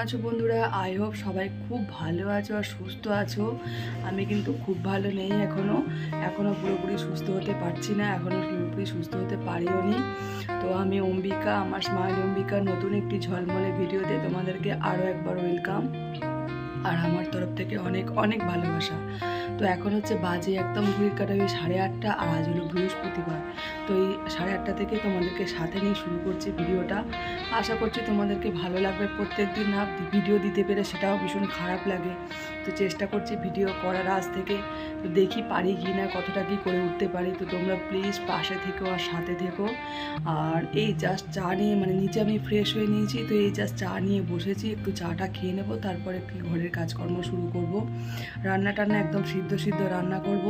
আছো বন্ধুরা? I hope সবাই খুব ভালো আছো আর সুস্থ আছো। আমি কিন্তু খুব ভালো নেই, এখনো পুরোপুরি সুস্থ হতে পারছি না, এখনো পুরোপুরি সুস্থ হতে পারিও নি। তো আমি অম্বিকা, আমার স্মাইল অম্বিকার নতুন একটি ঝলমলে ভিডিওতে তোমাদেরকে আরও একবার ওয়েলকাম, আর আমার তরফ থেকে অনেক অনেক ভালোবাসা। তো এখন হচ্ছে বাজে একদম ঘড়ির কাঁটা 8:30, আর আজ হলো বৃহস্পতিবার। তো এই 8:30 থেকে তোমাদেরকে সাথে নিয়ে শুরু করছি ভিডিওটা। আশা করছি তোমাদেরকে ভালো লাগবে। প্রত্যেক দিন না ভিডিও দিতে পেরে সেটাও ভীষণ খারাপ লাগে, তো চেষ্টা করছি ভিডিও করার আজ থেকে। তো দেখি পারি কি না, কতটা কি করে উঠতে পারি। তো তোমরা প্লিজ পাশে থেকো আর সাথে থেকো। আর এই জাস্ট চা নিয়ে নিচে আমি ফ্রেশ হয়ে নিয়েছি, তো এই জাস্ট চা নিয়ে বসেছি, একটু চাটা খেয়ে নেবো, তারপরে একটু ঘরের কাজকর্ম শুরু করব। রান্না টান্না একদম সিদ্ধ রান্না করব,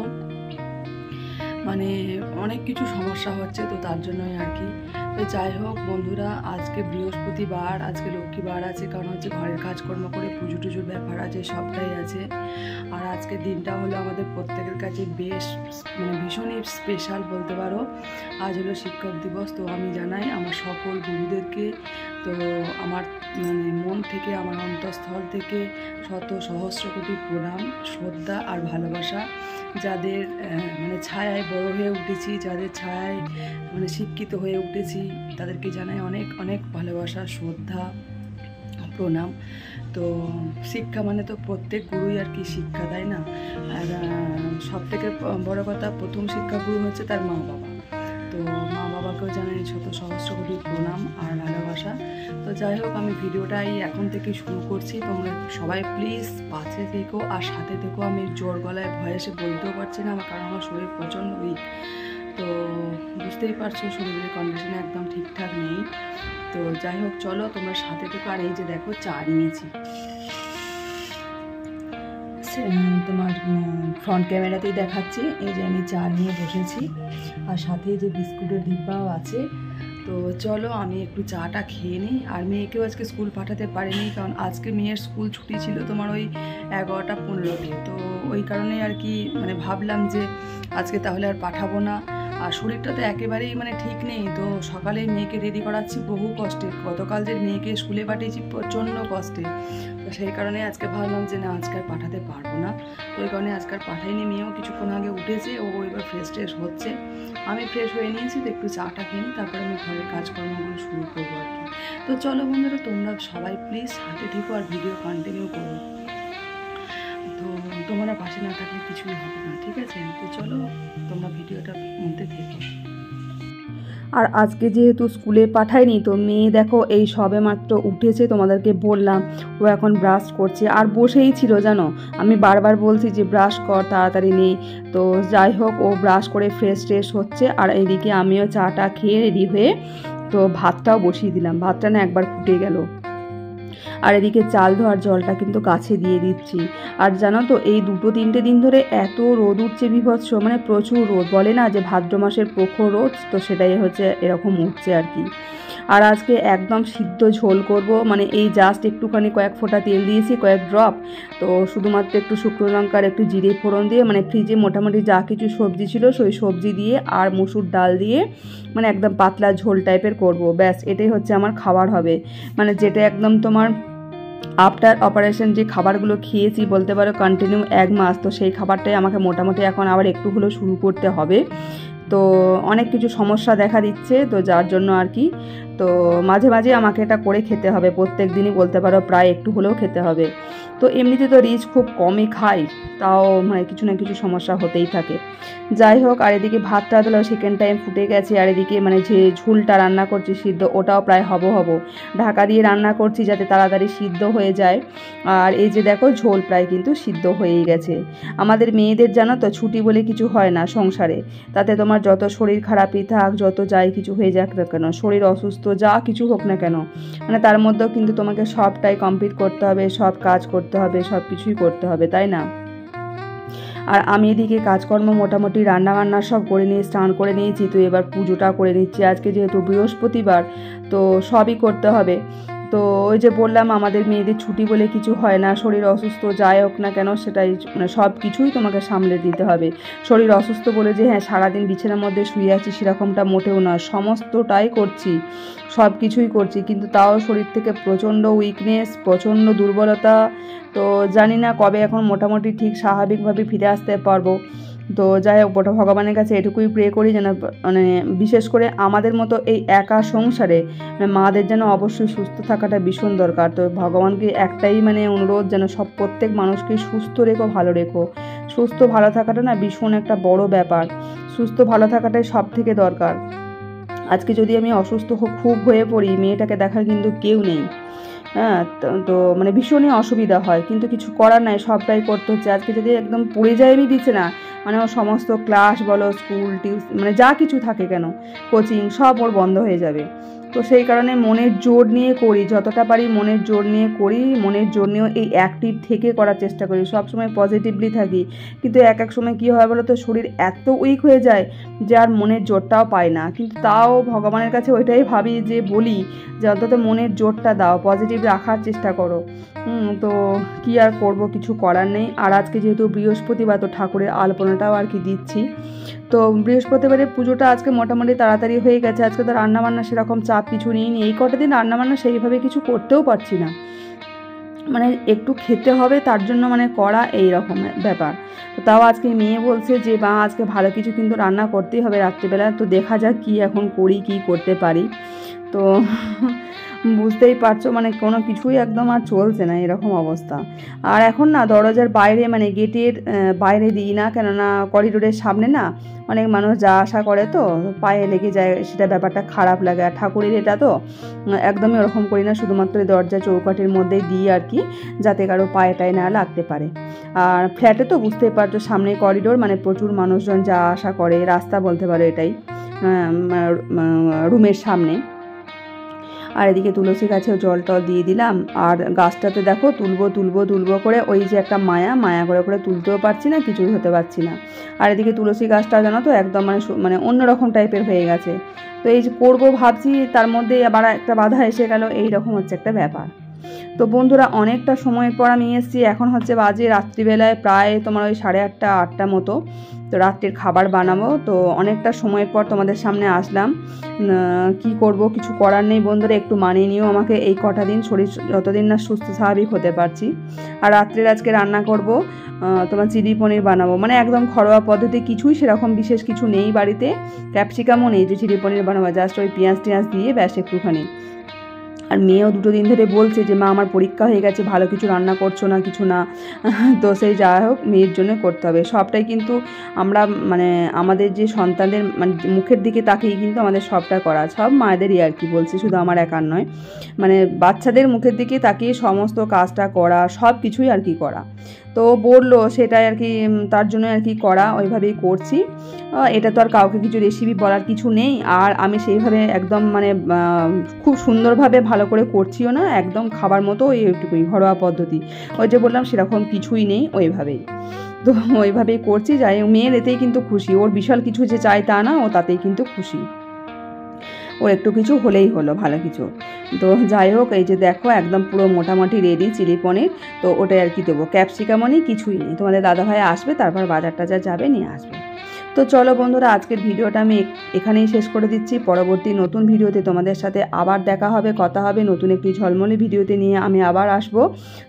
অনেক কিছু সমস্যা হচ্ছে, তো তার জন্যই আর কি। তো যাই হোক বন্ধুরা, আজকে বৃহস্পতিবার, আজকে লক্ষ্মীবার আছে, কারণ হচ্ছে ঘরের কাজকর্ম করে পুজো টুজোর ব্যাপার আছে, সবটাই আছে। আর আজকের দিনটা হলো আমাদের প্রত্যেকের কাছে বেশ ভীষণই স্পেশাল বলতে পারো। আজ হলো শিক্ষক দিবস। তো আমি জানাই আমার সকল গুরুদেরকে, তো আমার মন থেকে, আমার অন্তঃস্থল থেকে শত সহস্র কোটি প্রণাম, শ্রদ্ধা আর ভালোবাসা। যাদের ছায়ায় বড় হয়ে উঠেছি, যাদের ছায়ায় শিক্ষিত হয়ে উঠেছি, তাদেরকে জানাই অনেক অনেক ভালোবাসা, শ্রদ্ধা, প্রণাম। তো শিক্ষা তো প্রত্যেক গুরুই আর কি শিক্ষা, তাই না? আর সব থেকে বড় কথা, প্রথম শিক্ষাগুরু হচ্ছে তার মা বাবা। তো মা বাবাকেও জানাই শত সহস্র কোটি প্রণাম আর ভালোবাসা। তো যাই হোক, আমি ভিডিওটাই এখন থেকে শুরু করছি। তোমরা সবাই প্লিজ পাশে থেকো আর সাথে থেকো। আমি জোর গলায় ভয়েসে বলতেও পারছি না, কারণ আমার শরীর প্রচণ্ড উইক। তো বুঝতেই পারছো, শরীরের কন্ডিশন একদম ঠিকঠাক নেই। তো যাই হোক, চলো তোমরা সাথে থেকো। আর এই যে দেখো, চা নিয়েছি, তোমার ফ্রন্ট ক্যামেরাতেই দেখাচ্ছি। এই যে আমি চা নিয়ে বসেছি, আর সাথে যে বিস্কুটের ডিব্বাও আছে। তো চলো আমি একটু চাটা খেয়ে নিই। আর মেয়েকেও আজকে স্কুল পাঠাতে পারিনি, কারণ আজকে মেয়ের স্কুল ছুটি ছিল তোমার ওই 11:15-তে। তো ওই কারণে আর কি ভাবলাম যে আজকে তাহলে আর পাঠাবো না। আর শরীরটা তো একেবারেই ঠিক নেই। তো সকালে মেয়েকে রেডি করাচ্ছি বহু কষ্টে, গতকাল যে মেয়েকে স্কুলে পাঠিয়েছি প্রচণ্ড কষ্টে। তো সেই কারণে আজকে ভাবলাম যে না, আজকে আর পাঠাতে পারবো না। তো ওই কারণে আজকে আর পাঠাইনি। মেয়েও কিছুক্ষণ আগে উঠেছে, ও এবার ফ্রেশ হচ্ছে। আমি ফ্রেশ হয়ে নিয়েছি, তো একটু চাটা খেয়ে নিই, তারপরে আমি ঘরের কাজকর্মগুলো শুরু করবো আর কি। তো চলো বন্ধুরা, তোমরা সবাই প্লিজ হাতে থেকো আর ভিডিও কন্টিনিউ করো। তো তোমরা পাশে না থাকলে কিছুই হবে না, ঠিক আছে? তো চলো তোমরা ভিডিওটার মধ্যে থেকো। আর আজকে যেহেতু স্কুলে পাঠায়নি, তো মেয়ে দেখো এই সবে মাত্র উঠেছে, তোমাদেরকে বললাম। ও এখন ব্রাশ করছে, আর বসেই ছিল জানো। আমি বারবার বলছি যে ব্রাশ কর, তাড়াতাড়ি নেই। তো যাই হোক, ও ব্রাশ করে ফ্রেশ হচ্ছে। আর এদিকে আমিও চাটা খেয়ে রেডি হয়ে তো ভাতটাও বসিয়ে দিলাম। ভাতটা না একবার ফুটে গেল। আর এদিকে চাল ধোয়ার জলটা কিন্তু কাছে দিয়ে দিচ্ছি। আর জানো তো, এই 2-3 দিন ধরে এত রোদ উঠছে বিভৎস, প্রচুর রোদ। বলে না যে ভাদ্র মাসের প্রখর রোদ, তো সেটাই হচ্ছে এরকম উঠছে আর কি। আর আজকে একদম সিদ্ধ ঝোল করব, এই জাস্ট একটুখানি কয়েক ফোঁটা তেল দিয়েছি, কয়েক ড্রপ। তো শুধুমাত্র একটু শুকনো লঙ্কার একটু জিরে ফোড়ন দিয়ে, ফ্রিজে মোটামুটি যা কিছু সবজি ছিল সেই সবজি দিয়ে আর মসুর ডাল দিয়ে একদম পাতলা ঝোল টাইপের করব। ব্যাস, এটাই হচ্ছে আমার খাবার হবে। যেটা একদম তোমার আফটার অপারেশন যে খাবারগুলো খেয়েছি বলতে পারো কন্টিনিউ 1 মাস, তো সেই খাবারটাই আমাকে মোটামুটি এখন আবার একটু হলেও শুরু করতে হবে। তো অনেক কিছু সমস্যা দেখা দিচ্ছে, তো যার জন্য আর কি। তো মাঝে মাঝে আমাকে এটা করে খেতে হবে, প্রত্যেক দিনই বলতে পারো প্রায় একটু হলেও খেতে হবে। তো এমনিতে তো রিচ খুব কমই খাই, তাও কিছু না কিছু সমস্যা হতেই থাকে। যাই হোক, আর এদিকে ভাতটা দিলেও সেকেন্ড টাইম ফুটে গেছে। আর এদিকে যে ঝোলটা রান্না করছি সিদ্ধ, ওটাও প্রায় হব ঢাকা দিয়ে রান্না করছি যাতে তাড়াতাড়ি সিদ্ধ হয়ে যায়। আর এই যে দেখো, ঝোল প্রায় কিন্তু সিদ্ধ হয়েই গেছে। আমাদের মেয়েদের জানো তো, ছুটি বলে কিছু হয় না সংসারে। তাতে তোমার যত শরীর খারাপই থাক, যত যাই কিছু হয়ে যাক না কেন, শরীর অসুস্থ যা কিছু হোক না কেন, তার মধ্যেও কিন্তু তোমাকে সবটাই কমপ্লিট করতে হবে, সব কাজ করতে হবে, সব কিছুই করতে হবে, তাই না? আর আমি এদিকে কাজকর্ম মোটামুটি রান্নাবান্না সব করে নিয়ে স্নান করে নিয়েছি। তো এবার পুজোটা করে নিচ্ছি। আজকে যেহেতু বৃহস্পতিবার, তো সবই করতে হবে। তো ওই যে বললাম আমাদের মেয়েদের ছুটি বলে কিছু হয় না, শরীর অসুস্থ যাই হোক না কেন সেটাই মানে সব কিছুই তোমাকে সামলে দিতে হবে। শরীর অসুস্থ বলে যে হ্যাঁ সারাদিন বিছানার মধ্যে শুয়ে আছি সেরকমটা মোটেও না, সমস্তটাই করছি, সব কিছুই করছি, কিন্তু তাও শরীর থেকে প্রচণ্ড উইকনেস, প্রচণ্ড দুর্বলতা। তো জানি না কবে এখন মোটামুটি ঠিক স্বাভাবিকভাবে ফিরে আসতে পারবো। তো যাই হোক ভগবানের কাছে এটুকুই প্রে করি যেন মানে বিশেষ করে আমাদের মতো এই একা সংসারে মাদের যেন অবশ্যই সুস্থ থাকাটা ভীষণ দরকার। তো ভগবানকে একটাই মানে অনুরোধ যেন সব প্রত্যেক মানুষকে সুস্থ রেখো, ভালো রেখো। সুস্থ ভালো থাকাটা না ভীষণ একটা বড় ব্যাপার, সুস্থ ভালো থাকাটাই সব থেকে দরকার। আজকে যদি আমি অসুস্থ খুব হয়ে পড়ি, মেয়েটাকে দেখার কিন্তু কেউ নেই, হ্যাঁ, তো মানে ভীষণই অসুবিধা হয়, কিন্তু কিছু করার নাই, সবটাই করতে হচ্ছে। আজকে যদি একদম পড়ে যায় আমি বিছানা, মানে ওর সমস্ত ক্লাস বলো, স্কুল টিউশন মানে যা কিছু থাকে কেন, কোচিং সব ওর বন্ধ হয়ে যাবে। তো সেই কারণে মনের জোর নিয়ে করি, যতটা পারি মনের জোর নিয়ে করি, মনের জোর নিয়েও এই অ্যাক্টিভ থেকে করার চেষ্টা করি, সবসময় পজিটিভলি থাকি। কিন্তু এক এক সময় কী হয় বলো তো, শরীর এত উইক হয়ে যায় যে আর মনের জোরটাও পায় না, কিন্তু তাও ভগবানের কাছে ওইটাই ভাবি যে বলি যে অন্তত মনের জোরটা দাও, পজিটিভ রাখার চেষ্টা করো। তো কি আর করব, কিছু করার নেই। আর আজকে যেহেতু বৃহস্পতিবার, তো ঠাকুরের আলপনাটাও আর কি দিচ্ছি। তো বৃহস্পতিবারে পুজোটা আজকে মোটামুটি তাড়াতাড়ি হয়ে গেছে। আজকে তো রান্নাবান্না সেরকম চাপ কিছু নেই, এই কটা দিন রান্নাবান্না সেইভাবে কিছু করতেও পারছি না, মানে একটু খেতে হবে তার জন্য মানে করা এই রকমের ব্যাপার। তো তাও আজকে মেয়ে বলছে যে বা আজকে ভালো কিছু কিন্তু রান্না করতেই হবে রাত্রিবেলা। তো দেখা যাক কি এখন করি, কি করতে পারি। তো বুঝতেই পারছো মানে কোনো কিছুই একদম আর চলছে না, এরকম অবস্থা। আর এখন না দরজার বাইরে মানে গেটের বাইরে দিই না, কেননা করিডোরের সামনে না অনেক মানুষ যা আসা করে, তো পায়ে লেগে যায়, সেটা ব্যাপারটা খারাপ লাগে। আর ঠাকুরের এটা তো একদমই ওরকম করি না, শুধুমাত্র দরজা চৌকাঠের মধ্যেই দিই আর কি, যাতে কারো পায়ে টায়ে না লাগতে পারে। আর ফ্ল্যাটে তো বুঝতেই পারছো সামনে করিডোর, মানে প্রচুর মানুষজন যা আসা করে, রাস্তা বলতে পারো এটাই, রুমের সামনে। আর এদিকে তুলসী গাছেও জল টল দিয়ে দিলাম। আর গাছটাতে দেখো তুলবো করে ওই যে একটা মায়া করে তুলতেও পারছি না, কিছুই হতে পারছি না। আর এদিকে তুলসী গাছটা জানো তো একদম মানে অন্যরকম টাইপের হয়ে গেছে। তো এই যে করবো ভাবছি, তার মধ্যে আবার একটা বাধা এসে গেল, এইরকম হচ্ছে একটা ব্যাপার। তো বন্ধুরা অনেকটা সময় পর আমি এসেছি, এখন হচ্ছে বাজে রাত্রিবেলায় প্রায় তোমার ওই 8:30 8টা মতো। তো রাত্রির খাবার বানাবো, তো অনেকটা সময়ের পর তোমাদের সামনে আসলাম। কি করব, কিছু করার নেই বন্ধুরা, একটু মানিয়ে নিও আমাকে এই কটা দিন, শরীর যতদিন না সুস্থ স্বাভাবিক হতে পারছি। আর রাত্রের আজকে রান্না করব তোমার চিলি পনির বানাবো, মানে একদম ঘরোয়া পদ্ধতি, কিছুই সেরকম বিশেষ কিছু নেই বাড়িতে, ক্যাপসিকামও নেই যে চিলি পনির বানাবো, জাস্ট ওই পেঁয়াজ দিয়ে ব্যাস একটুখানি। আর মেয়েও 2 দিন ধরে বলছে যে মা আমার পরীক্ষা হয়ে গেছে, ভালো কিছু রান্না করছো না, কিছু না। তো সেই যাই হোক মেয়ের জন্য করতে হবে সবটাই, কিন্তু আমরা মানে আমাদের যে সন্তানদের মানে মুখের দিকে তাকিয়ে কিন্তু আমাদের সবটা করা, সব মায়েদেরই আর কি বলছি, শুধু আমার একার নয়, মানে বাচ্চাদের মুখের দিকে তাকিয়ে সমস্ত কাজটা করা, সব কিছুই আর কি করা। তো বললো সেটাই আর কি, তার জন্য আর কি করা, ওইভাবেই করছি। এটা তো আর কাউকে কিছু রেসিপি বলার কিছু নেই, আর আমি সেইভাবে একদম মানে খুব সুন্দরভাবে ভালো করে করছিও না, একদম খাবার মতো এইটুকুই ঘরোয়া পদ্ধতি, ওই যে বললাম সেরকম কিছুই নেই, ওইভাবেই। তো ওইভাবেই করছি। যাই হোক মেয়ের এতেই কিন্তু খুশি, ওর বিশাল কিছু যে চাই তা না, ও তাতেই কিন্তু খুশি, ও একটু কিছু হলেই হলো, ভালো কিছু। তো যাই হোক এই যে দেখো একদম পুরো মোটামুটি রেডি চিলি পনির। তো ওটাই আর কি দেবো, ক্যাপসিকামও নেই, কিছুই নেই। তোমাদের দাদাভাই আসবে, তারপর বাজার টাজার যাবে, নিয়ে আসবে। তো চলো বন্ধুরা আজকের ভিডিওটা আমি এখানেই শেষ করে দিচ্ছি। পরবর্তী নতুন ভিডিওতে তোমাদের সাথে আবার দেখা হবে, কথা হবে, নতুন একটি ঝলমলে ভিডিওতে নিয়ে আমি আবার আসব।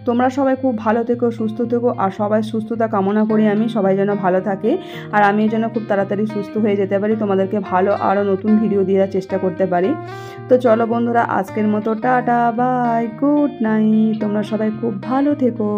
তোমরা সবাই খুব ভালো থেকো, সুস্থ থেকো, আর সবাই সুস্থতা কামনা করি আমি, সবাই যেন ভালো থাকে, আর আমি যেন খুব তাড়াতাড়ি সুস্থ হয়ে যেতে পারি, তোমাদেরকে ভালো আরও নতুন ভিডিও দেওয়ার চেষ্টা করতে পারি। তো চলো বন্ধুরা আজকের মতো টাটা, বাই, গুড নাইট, তোমরা সবাই খুব ভালো থেকো।